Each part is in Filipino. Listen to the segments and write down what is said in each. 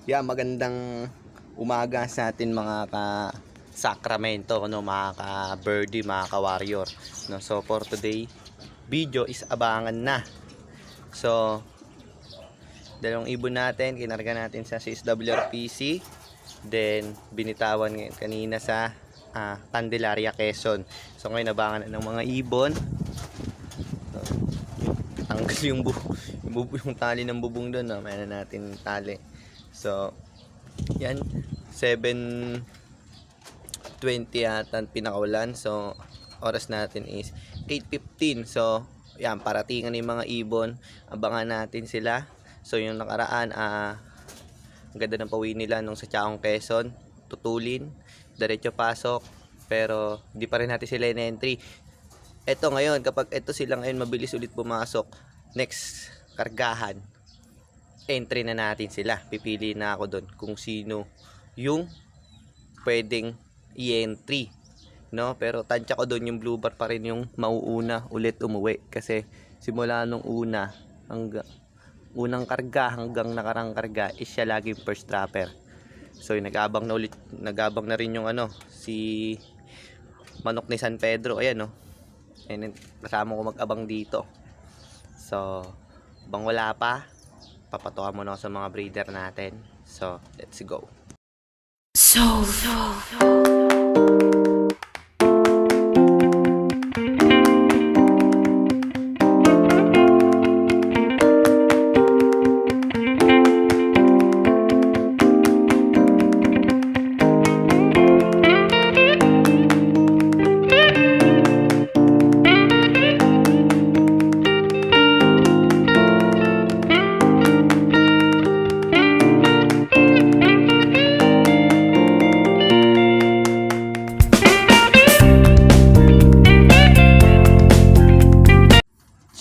Yeah, magandang umaga sa atin mga ka-Sacramento, no, mga ka-birdie, mga ka-warrior. No, so for today video is abangan na. So dalawang ibon natin, kinarga natin sa CSWRPC. Then binitawan ngayon kanina sa Candelaria, Quezon. So ngayon abangan na ng mga ibon. So, tanggal yung tali ng bubong doon, no? Mayroon na natin tali. So yan, 7:20 yata ang pinakaulan. So oras natin is 8:15. So yan, paratingan yung mga ibon, abangan natin sila. So yung nakaraan, ang ganda ng pauwi nila nung sa Chaong, Quezon. Tutulin, diretso pasok, pero di pa rin natin sila in-entry. Eto ngayon, kapag eto sila ngayon mabilis ulit pumasok, next kargahan, entry na natin sila. Pipili na ako doon kung sino yung pwedeng i-entry, no? Pero tansya ko doon yung blue bar pa rin yung mauuna ulit umuwi, kasi simula nung unang karga hanggang nakarang karga is siya laging first trapper. So yung nag-abang na rin yung si manok ni San Pedro, ayan, no? And kasama ko mag-abang dito. So bang wala pa, papatukan muna ako sa mga breeder natin. So let's go. So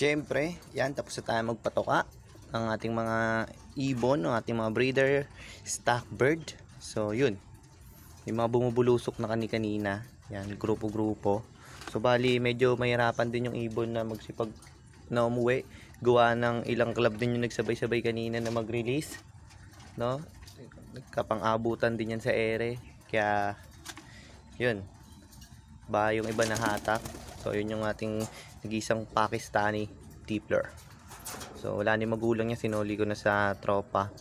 siyempre, yan, tapos na tayo magpatoka ng ating mga ibon, ng ating mga breeder stock bird. So yun, yung mga bumubulusok na kanina, yan, grupo-grupo. So bali, medyo mahirapan din yung ibon na magsipag na umuwi. Gawa ng ilang club din yung nagsabay-sabay kanina na mag-release, no? Nagkapang-abutan din yan sa ere. Kaya yun, ba yung iba na hatak. So yun yung ating nag-isang Pakistani tippler. So wala ni magulang niya, sinuli ko na sa tropa.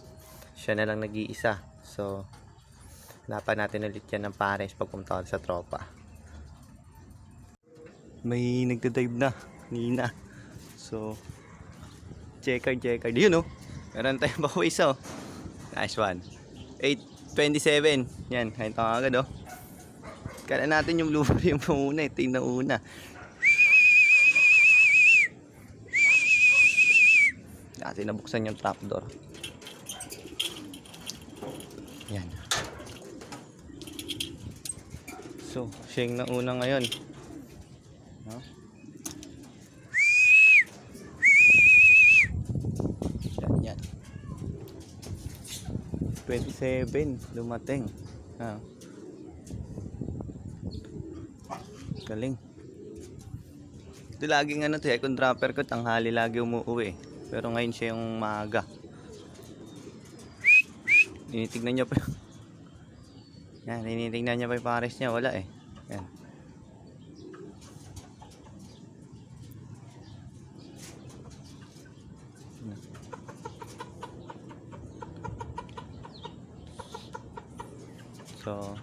Siya na lang nag-iisa. So hanapan natin ulit yan ng pares pagpunta sa tropa. May nagda-dive na nina. So checker yun, oh. Meron tayong bako isa, oh. Nice one. 8:27. Yan, kahit agad, oh. Kala natin yung blue bar yung pauna, ito yung nauna. Kasi nabuksan yung trapdoor. Yan. So, siya yung nauna ngayon, no? Yan. 27 dumating. Galing. Ito laging second dropper ko, tanghali lagi umuwi. Pero ngayon siya yung maaga. Tinitignan niya pa. Yan, tinitignan niya pa yung pares niya, wala eh. Yan. So,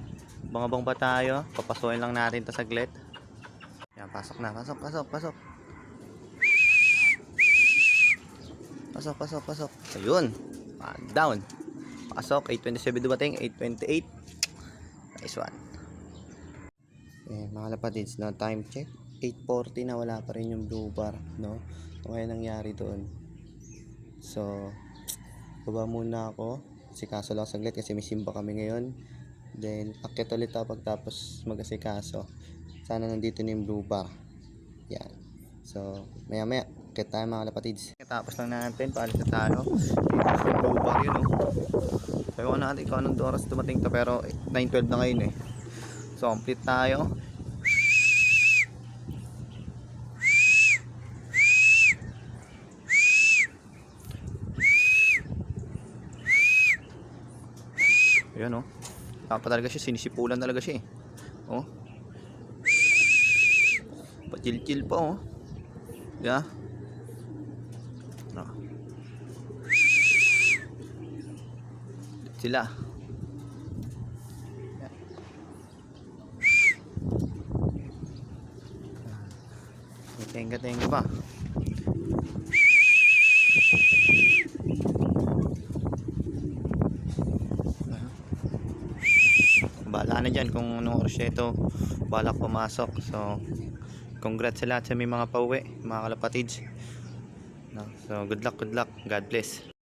bangabang pa tayo. Papasukin lang natin 'to saglit. Yan, pasok na. Pasok. Pasok. Ayun. Down. Pasok. 8:27 dumating. 8:28. Nice one. Mga lapatids, na time check. 8:40 na, wala pa rin yung blue bar, no? So, kaya nangyari doon. So, baba muna ako. Asikaso lang saglit kasi may simba kami ngayon. Then, akyat ulit ako pagtapos mag-asikaso. Sana nandito na yung blue bar. Yan. So, maya akyat tayo mga lapatids. Tapos lang natin, paalis na tayo. Yung blue bar yun, oh. Sabi ko natin kung anong oras dumating to, pero 9:12 na ngayon eh. So, complete tayo. Ayan, oh. Pa talaga siya, sinisipulan talaga siya, eh. Oh. Patil-til pa, oh. Yeah. No. Sila. Tenga pa. Bahala na dyan kung anong oras ito balak pumasok. So congrats sa lahat sa may mga pauwi, mga kalapatids, no? So good luck, God bless.